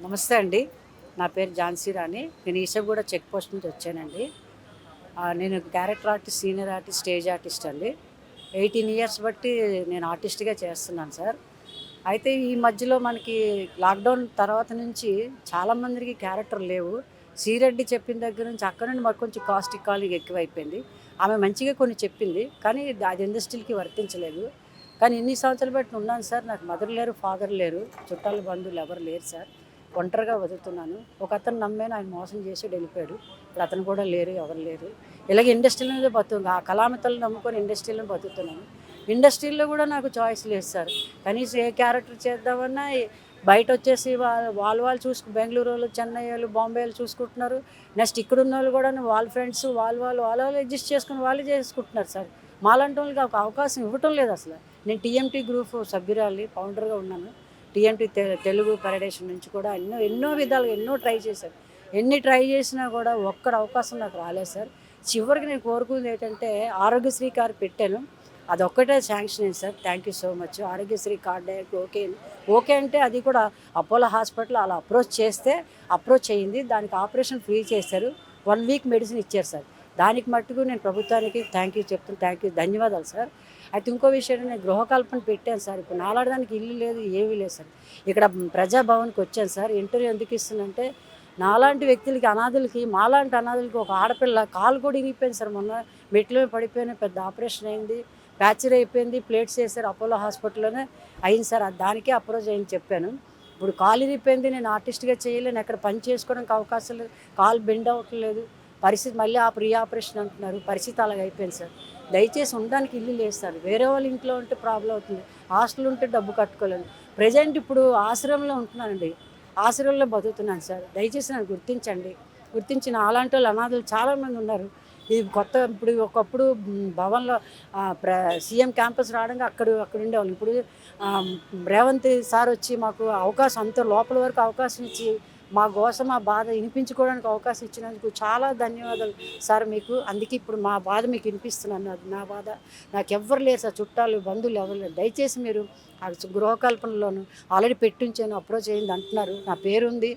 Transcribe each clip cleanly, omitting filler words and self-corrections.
నమస్తే అండి. నా పేరు ఝాన్సీ రాణి. నేను ఈసెగూడ చెక్ పోస్ట్ నుంచి వచ్చానండి. నేను character artist, senior artist, stage artist అండి. 18 ఇయర్స్ బట్టి నేను ఆర్టిస్ట్‌గా చేస్తున్నాను సార్. అయితే ఈ మధ్యలో మనకి లాక్‌డౌన్ తర్వాత నుంచి చాలామందికి క్యారెక్టర్ లేవు. శ్రీరెడ్డి చెప్పిన దగ్గర నుంచి అక్కడి నుండి మాకు కొంచెం కాస్టిక్ కాలింగ్ ఎక్కువైపోయింది. ఆమె మంచిగా కొన్ని చెప్పింది. కానీ అది ఇండస్ట్రీకి వర్తించలేదు. కానీ ఇన్ని సంవత్సరాలు బట్టి ఉన్నాను సార్. నాకు మదర్ లేరు, ఫాదర్ లేరు. చుట్టాలు, బంధువులు ఎవరు లేరు సార్. ఒంటరిగా బతుకుతున్నాను. ఒకతను నమ్మాను, ఆయన మోసం చేసాడు, వెళ్ళిపోయాడు. ఇప్పుడు అతను కూడా లేరు, ఎవరు లేరు. ఇలాగ ఇండస్ట్రీలో మీద ఆ కళామితలు నమ్ముకొని ఇండస్ట్రీలో బతుకుతున్నాను. ఇండస్ట్రీలో కూడా నాకు చాయిస్ లేదు సార్. కనీసం ఏ క్యారెక్టర్ చేద్దామన్నా బయట వచ్చేసి వాళ్ళు బెంగళూరు వాళ్ళు, చెన్నై వాళ్ళు, బాంబే వాళ్ళు చూసుకుంటున్నారు. నెక్స్ట్ ఇక్కడ ఉన్న వాళ్ళు కూడా వాళ్ళ ఫ్రెండ్స్ వాళ్ళు అడ్జస్ట్ చేసుకుని వాళ్ళు చేసుకుంటున్నారు సార్. మాలాంటి వాళ్ళకి ఒక అవకాశం ఇవ్వటం లేదు అసలు. నేను టీఎంటీ గ్రూప్ సభ్యురాలి, ఫౌండర్గా ఉన్నాను. టీఎంటీ తెలుగు ఫెడరేషన్ నుంచి కూడా ఎన్నో విధాలుగా ట్రై చేశాను. ఎన్ని ట్రై చేసినా కూడా ఒక్కడ అవకాశం నాకు రాలేదు సార్. చివరికి నేను కోరుకునేది ఏంటంటే ఆరోగ్యశ్రీ కార్డు పెట్టాను. అదొక్కటే శాంక్షన్ అయింది sir. Thank you so much. Aarogyasri card okay అంటే అది కూడా అపోలో హాస్పిటల్ అలా అప్రోచ్ అయ్యింది. దానికి ఆపరేషన్ ఫ్రీ చేశారు. 1 వీక్ మెడిసిన్ ఇచ్చారు సార్. దానికి మట్టుకు నేను ప్రభుత్వానికి థ్యాంక్ యూ ధన్యవాదాలు సార్. అయితే ఇంకో విషయం, నేను గృహకల్పన పెట్టాను సార్. ఇప్పుడు నాలాడడానికి ఇల్లు లేదు, ఏమీ లేదు సార్. ఇక్కడ ప్రజాభవన్కి వచ్చాను సార్. ఇంటర్వ్యూ ఎందుకు ఇస్తుందంటే నాలాంటి వ్యక్తులకి, మాలాంటి అనాథులకి ఒక ఆడపిల్ల కాలు కూడా ఇరిగిపోయింది సార్. మొన్న మెట్ల మీద పడిపోయిన పెద్ద ఆపరేషన్ అయింది, ఫ్రాక్చర్ అయిపోయింది, ప్లేట్స్ వేసారు. అపోలో హాస్పిటల్లోనే అయింది సార్. దానికే అప్రోచ్ అయింది చెప్పాను. ఇప్పుడు కాలు ఇరిగిపోయింది, నేను ఆర్టిస్ట్గా చేయలేను, ఎక్కడ పని చేసుకోవడానికి అవకాశం లేదు, కాలు బెండ్ అవ్వట్లేదు, పరిస్థితి మళ్ళీ ఆపరేషన్ అంటున్నారు. పరిస్థితి అలాగ అయిపోయింది సార్. దయచేసి ఉండడానికి ఇల్లు లేదు సార్. వేరే వాళ్ళ ఇంట్లో ఉంటే ప్రాబ్లం అవుతుంది, హాస్టల్ ఉంటే డబ్బు కట్టుకోలేను. ప్రజెంట్ ఇప్పుడు ఆశ్రమంలో ఉంటున్నానండి, ఆశ్రమంలో బతుకుతున్నాను సార్. దయచేసి నన్ను గుర్తించిన అలాంటి వాళ్ళు అనాథులు చాలామంది ఉన్నారు. ఇది కొత్త. ఇప్పుడు ఒకప్పుడు భవన్లో సీఎం క్యాంపస్ రావడానికి అక్కడ ఉండేవాళ్ళు. ఇప్పుడు రేవంత్ సార్ వచ్చి మాకు అవకాశం, అంత లోపల వరకు అవకాశం ఇచ్చి మా కోసం మా బాధ వినిపించుకోవడానికి అవకాశం ఇచ్చినందుకు చాలా ధన్యవాదాలు సార్ మీకు. అందుకే ఇప్పుడు మా బాధ మీకు వినిపిస్తున్నాను. అది నా బాధ. నాకు ఎవ్వరు లేరు సార్, చుట్టాలు, బంధువులు ఎవరు లేరు. దయచేసి మీరు ఆ గృహకల్పనలోను ఆల్రెడీ పెట్టించాను, అప్రోచ్ అయ్యింది అంటున్నారు. నా పేరుంది,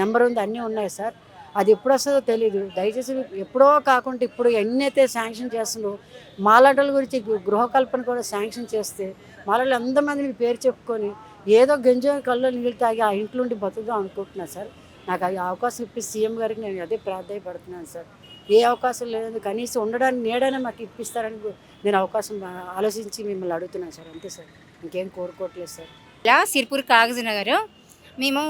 నెంబర్ ఉంది, అన్నీ ఉన్నాయి సార్. అది ఎప్పుడు వస్తుందో తెలియదు. దయచేసి ఎప్పుడో కాకుండా ఇప్పుడు ఎన్నైతే శాంక్షన్ చేస్తుందో మాలాటల గురించి గృహకల్పన కూడా శాంక్షన్ చేస్తే మాలాటలు ఎంతమంది మీ పేరు చెప్పుకొని ఏదో గంజో కళ్ళు నీళ్ళు తాగి ఆ ఇంట్లో ఉండి బతుకుదాం అనుకుంటున్నాను సార్. నాకు అది అవకాశం ఇప్పి సీఎం గారికి నేను అదే ప్రాధాయపడుతున్నాను సార్. ఏ అవకాశం లేదు, కనీసం ఉండడానికి నీడైనా మాకు ఇప్పిస్తారని నేను అవకాశం ఆలోచించి మిమ్మల్ని అడుగుతున్నాను సార్. అంతే సార్, ఇంకేం కోరుకోవట్లేదు సార్. ఇలా సిర్పూర్ కాగజనగర్. మేము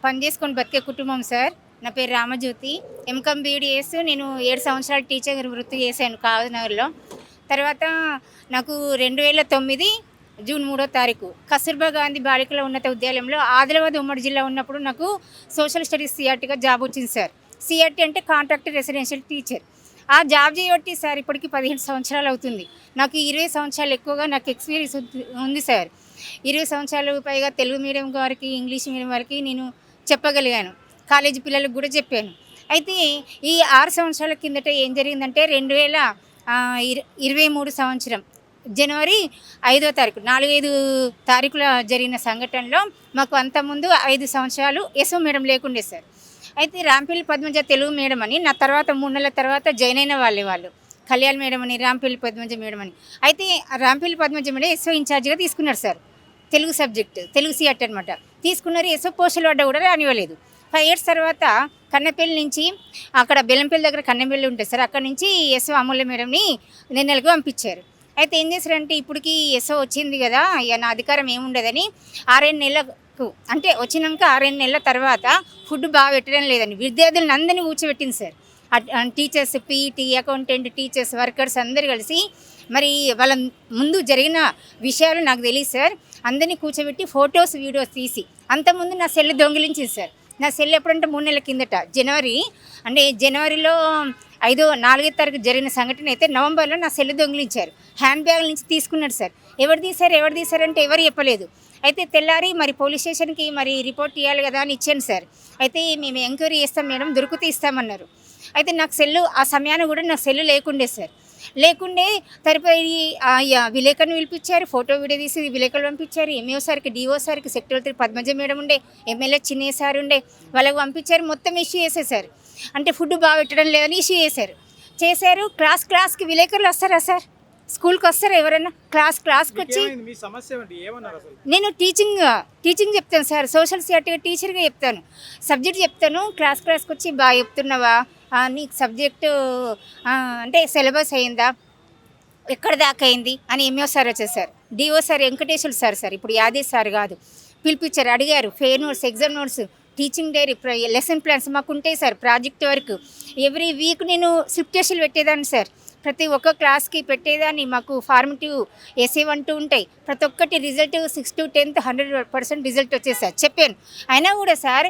పని చేసుకొని బతికే కుటుంబం సార్. నా పేరు రామజ్యోతి. ఎంకామ్ బీఈడీ చేస్తూ నేను 7 సంవత్సరాలు టీచర్ వృత్తి చేశాను కాగజనగర్లో. తర్వాత నాకు 2009 జూన్ 3వ తారీఖు కస్తూర్బా గాంధీ బాలికల ఉన్నత విద్యాలయంలో ఆదిలాబాద్ ఉమ్మడి జిల్లా ఉన్నప్పుడు నాకు సోషల్ స్టడీస్ సిఆర్టీగా జాబ్ వచ్చింది సార్. సిఆర్టీ అంటే కాంట్రాక్ట్ రెసిడెన్షియల్ టీచర్. ఆ జాబ్ చేయబట్టి సార్ ఇప్పటికి 15 సంవత్సరాలు అవుతుంది. నాకు 20 సంవత్సరాలు ఎక్కువగా నాకు ఎక్స్పీరియన్స్ ఉంది సార్. 20 సంవత్సరాలు పైగా తెలుగు మీడియం వారికి, ఇంగ్లీష్ మీడియం వారికి నేను చెప్పగలిగాను. కాలేజీ పిల్లలకు కూడా చెప్పాను. అయితే ఈ 6 సంవత్సరాల కిందట ఏం జరిగిందంటే 2023 సంవత్సరం జనవరి 5వ తారీఖు 4-5 తారీఖుల జరిగిన సంఘటనలో మాకు అంతకుముందు 5 సంవత్సరాలు ఎస్ఓ మేడం లేకుండే సార్. అయితే రాంపల్లి పద్మజ తెలుగు మేడం అని నా తర్వాత 3 నెలల తర్వాత జాయిన్ అయిన వాళ్ళు కళ్యాణ్ మేడం అని, రాంపల్లి పద్మజ మేడం అని. అయితే రాంపల్లి పద్మజ మేడం ఎస్ఓ ఇన్ఛార్జ్గా తీసుకున్నారు sir. Telugu subject, Telugu CRT అనమాట తీసుకున్నారు. ఎస్ఓ పోస్టులు పడ్డా కూడా రానివ్వలేదు. 5 ఇయర్స్ తర్వాత కన్నెపల్లి నుంచి, అక్కడ బెల్లంపల్లి దగ్గర కన్నెపల్లి ఉంటుంది సార్, అక్కడ నుంచి ఎస్ఓ అమూల్య మేడంని నెలలకు పంపించారు. అయితే ఏం చేశారంటే ఇప్పటికి ఎస్ఓ వచ్చింది కదా, ఇక నా అధికారం ఏముండదని 6 నెలలకు, అంటే వచ్చినాక 6 నెలల తర్వాత ఫుడ్ బాగా పెట్టడం లేదని విద్యార్థులను అందరినీ కూర్చోబెట్టింది sir. Teachers, PET, accountant, teachers, workers అందరు కలిసి మరి వాళ్ళ ముందు జరిగిన విషయాలు నాకు తెలియదు సార్. అందరినీ కూర్చోబెట్టి ఫొటోస్, వీడియోస్ తీసి అంతకుముందు నా సెల్ దొంగిలించింది సార్. నా సెల్ ఎప్పుడంటే 3 నెలల కిందట జనవరిలో 4వ తారీఖు జరిగిన సంఘటన అయితే నవంబర్లో నా సెల్ దొంగిలించారు. హ్యాండ్ బ్యాగ్ నుంచి తీసుకున్నారు సార్. ఎవరు తీశారంటే ఎవరు చెప్పలేదు. అయితే తెల్లారి మరి పోలీస్ స్టేషన్కి మరి రిపోర్ట్ ఇవ్వాలి కదా అని ఇచ్చాను సార్. అయితే మేము ఎంక్వైరీ చేస్తాం మేడం, దొరికితే ఇస్తామన్నారు. అయితే నాకు సెల్లు ఆ సమయాన్ని కూడా నాకు సెల్లు లేకుండే సార్. లేకుండే తదుపరి విలేకరుని పిలిపించారు, ఫోటో వీడియో తీసి విలేకరులు పంపించారు. ఎంఈఓ సార్కి, డిఓ సార్కి, సెక్రటరీ పద్మజ మేడం ఉండే, ఎమ్మెల్యే చిన్నయ్య సార్ ఉండే, వాళ్ళకి పంపించారు. మొత్తం ఇష్యూ చేసేసారు. అంటే ఫుడ్ బాగా పెట్టడం లేదని ఇష్యూ చేశారు. క్లాస్కి విలేకరులు వస్తారా సార్? స్కూల్కి వస్తారు ఎవరైనా? క్లాస్కి వచ్చి మీ సమస్య ఏంటి? ఏమన్నారు అసలు? నేను టీచింగ్ చెప్తాను సార్, సోషల్ సియాటిగా టీచర్గా చెప్తాను, సబ్జెక్ట్ చెప్తాను. క్లాస్కి వచ్చి బాగా చెప్తున్నావా, నీకు సబ్జెక్టు అంటే సిలబస్ అయిందా, ఎక్కడ దాకా అయింది అని ఎంఓ సార్ వచ్చేసారు. డిఓ సార్ వెంకటేశ్వర సార్ ఇప్పుడు యాదే సార్ కాదు, పిలిపించారు, అడిగారు. Fair notes, exam notes, teaching diary, lesson plans మాకు ఉంటాయి sir. Project work every week నేను స్లిప్ టెస్టులు పెట్టేదాన్ని సార్. ప్రతి ఒక్క క్లాస్కి పెట్టేదాన్ని. మాకు ఫార్మేటివ్ ఎస్ఏ 1, 2 ఉంటాయి. ప్రతి ఒక్కటి రిజల్ట్ 6 to 10th 100% రిజల్ట్ వచ్చేసారు చెప్పాను. అయినా కూడా సార్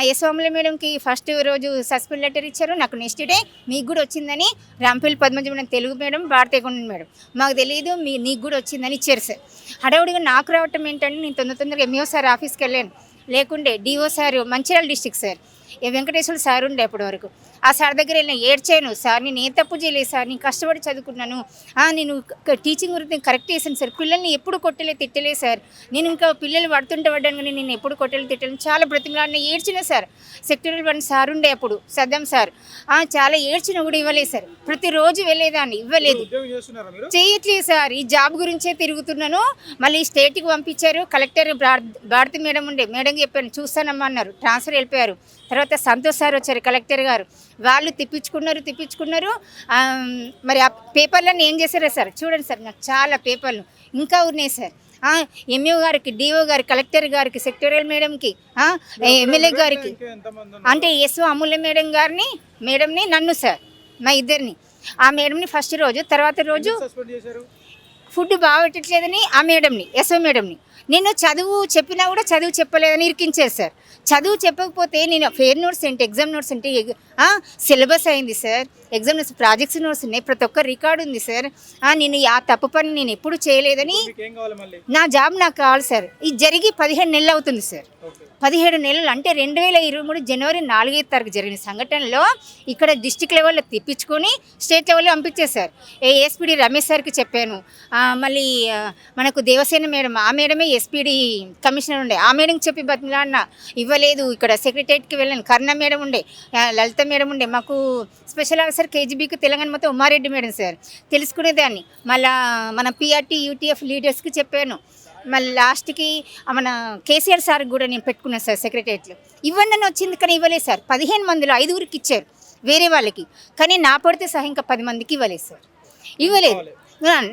యశోమల మేడంకి ఫస్ట్ రోజు సస్పెండ్ లెటర్ ఇచ్చారు. నాకు నెక్స్ట్ డే మీకు కూడా వచ్చిందని రాంపల్లి పద్మజ మేడం, తెలుగు మేడం, భారతీయ మేడం, మాకు తెలియదు నీకు కూడా వచ్చిందని ఇచ్చారు సార్. హడావుడిగా నాకు రావటం ఏంటంటే నేను తొందరగా ఎంఈఓ సార్ ఆఫీస్కి వెళ్ళాను. లేకుండే DO sir Mancherial district sir Venkateswara sir ఉండే అప్పటి వరకు. ఆ సార్ దగ్గర వెళ్ళిన ఏడ్చాను. సార్ నేను ఏ తప్పు చేయలేదు సార్, నేను కష్టపడి చదువుకున్నాను, నేను టీచింగ్ గురించి కరెక్ట్ చేశాను సార్, పిల్లల్ని ఎప్పుడు తిట్టలేదు సార్, నేను ఇంకా పిల్లలు పడ్డాను కానీ నేను ఎప్పుడు తిట్టలేదు, చాలా బ్రతిమలాడిన ఏడ్చిన సార్. సెక్రటరీ 1 సార్ ఉండే అప్పుడు, సద్దం సార్, చాలా ఏడ్చిన కూడా ఇవ్వలేదు సార్. ప్రతిరోజు వెళ్ళేదాన్ని, ఇవ్వలేదు, చేయట్లేదు సార్. ఈ జాబ్ గురించే తిరుగుతున్నాను. మళ్ళీ స్టేట్కి పంపించారు. కలెక్టర్ భారతి మేడం ఉండే, మేడం చెప్పాను చూస్తానమ్మా అన్నారు, ట్రాన్స్ఫర్ వెళ్ళిపోయారు. తర్వాత సంతోష్ సార్ వచ్చారు, కలెక్టర్ గారు, వాళ్ళు తిప్పించుకున్నారు. మరి ఆ పేపర్లను ఏం చేశారో సార్ చూడండి సార్, నాకు చాలా పేపర్లు ఇంకా ఉన్నాయి సార్. ఎంఈఓ గారికి, డిఓ గారికి, కలెక్టర్ గారికి, సెక్రటరియల్ మేడంకి, ఎమ్మెల్యే గారికి, అంటే ఎస్ఓ అమూల్య మేడంని నన్ను సార్, మా ఇద్దరిని. ఆ మేడంని ఫస్ట్ రోజు, తర్వాత రోజు ఫుడ్ బాగా పెట్టట్లేదని ఆ మేడంని, ఎస్ఓ మేడంని, నేను చదువు చెప్పినా కూడా చదువు చెప్పలేదని ఇరికించారు సార్. చదువు చెప్పకపోతే నేను ఫెయిర్ నోట్స్ ఏంటి, ఎగ్జామ్ నోట్స్ ఏంటి, సిలబస్ అయింది sir, exam notes, projects notes ఉన్నాయి, ప్రతి ఒక్క రికార్డు ఉంది సార్. నేను ఆ తప్పు పని నేను ఎప్పుడు చేయలేదని, నా జాబ్ నాకు కావాలి సార్. ఇది జరిగి 17 నెలలు అవుతుంది సార్. 17 నెలలు అంటే 2023 జనవరి 4వ తారీఖు జరిగిన సంఘటనలో ఇక్కడ డిస్టిక్ లెవెల్లో తిప్పించుకొని స్టేట్ లెవెల్లో పంపించేశారు. ఎస్పీడీ రమేష్ సార్కి చెప్పాను. మళ్ళీ మనకు దేవసేన మేడం, ఆ మేడమే ఎస్పీడీ కమిషనర్ ఉండే, ఆ మేడంకి చెప్పి బతిలాడిన, ఇవ్వలేదు. ఇక్కడ సెక్రటరియట్కి వెళ్ళాను, కర్ణ మేడం ఉండే, లలిత మేడం ఉండే, మాకు స్పెషల్ ఆఫీసర్ కేజీబీకి తెలంగాణ మొత్తం ఉమారెడ్డి మేడం సార్, తెలుసుకునేదాన్ని. మళ్ళీ మన పిఆర్టీ యూటీఎఫ్ లీడర్స్కి చెప్పాను. మళ్ళీ లాస్ట్కి మన కేసీఆర్ సార్ కూడా నేను పెట్టుకున్నాను సార్ సెక్రటరియట్లో. ఇవ్వండి అని వచ్చింది కానీ ఇవ్వలేదు సార్. 15 మందిలో 5గురికి ఇచ్చారు వేరే వాళ్ళకి, కానీ నా పడితే సహా ఇంకా 10 మందికి ఇవ్వలేదు సార్, ఇవ్వలేదు.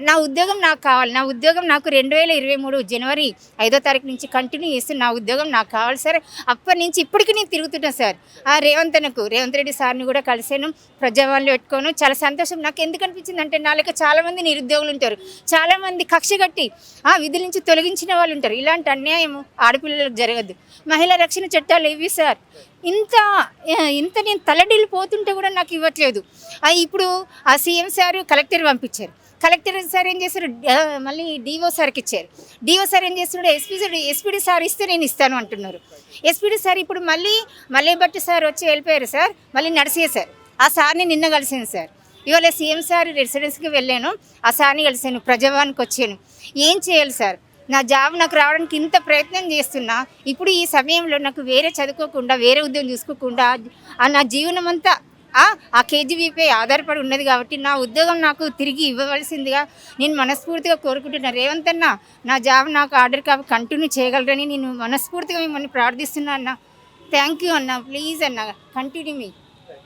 నా ఉద్యోగం నాకు కావాలి. నా ఉద్యోగం నాకు 2023 జనవరి 5వ తారీఖు నుంచి కంటిన్యూ చేస్తే నా ఉద్యోగం నాకు కావాలి సార్. అప్పటి నుంచి ఇప్పటికీ నేను తిరుగుతున్నాను సార్. రేవంత్ రెడ్డి సార్ని కూడా కలిసాను, ప్రజావాణిలో పెట్టుకోను. చాలా సంతోషం నాకు. ఎందుకు అనిపించింది అంటే, నా లెక్క చాలామంది నిరుద్యోగులు ఉంటారు, చాలామంది కక్ష కట్టి విధుల నుంచి తొలగించిన వాళ్ళు ఉంటారు. ఇలాంటి అన్యాయం ఆడపిల్లలకు జరగద్దు. మహిళా రక్షణ చట్టాలు ఇవి సార్. ఇంత నేను తలడిల్లిపోతుంటే కూడా నాకు ఇవ్వట్లేదు. ఇప్పుడు ఆ సీఎం సార్ కలెక్టర్ పంపించారు. కలెక్టర్ సార్ ఏం చేశారు, మళ్ళీ డిఓ సార్కి ఇచ్చారు. డిఓ సార్ ఏం చేస్తున్నాడు, ఎస్పీడీ సార్ ఇస్తే నేను ఇస్తాను అంటున్నారు. ఎస్పీడీ సార్ ఇప్పుడు మళ్ళీ బట్టి సార్ వచ్చి వెళ్ళిపోయారు సార్. మళ్ళీ నడిచేశారు. ఆ సార్ని నిన్న కలిసాను సార్. ఇవాళ సీఎం సార్ రెసిడెన్స్కి వెళ్ళాను, ఆ సార్ని కలిసాను, ప్రజావానికి వచ్చాను. ఏం చేయాలి సార్, నా జాబ్ నాకు రావడానికి ఇంత ప్రయత్నం చేస్తున్నా, ఇప్పుడు ఈ సమయంలో నాకు వేరే చదువుకోకుండా, వేరే ఉద్యోగం చూసుకోకుండా నా జీవనం అంతా ఆ కేజీబీపై ఆధారపడి ఉన్నది. కాబట్టి నా ఉద్యోగం నాకు తిరిగి ఇవ్వవలసిందిగా నేను మనస్ఫూర్తిగా కోరుకుంటున్నాను. రేవంత్ అన్న, నా జాబ్ నాకు ఆర్డర్ కంటిన్యూ చేయగలరని నేను మనస్ఫూర్తిగా మిమ్మల్ని ప్రార్థిస్తున్నా అన్న. థ్యాంక్ యూ అన్న, ప్లీజ్ అన్న, కంటిన్యూ మీ.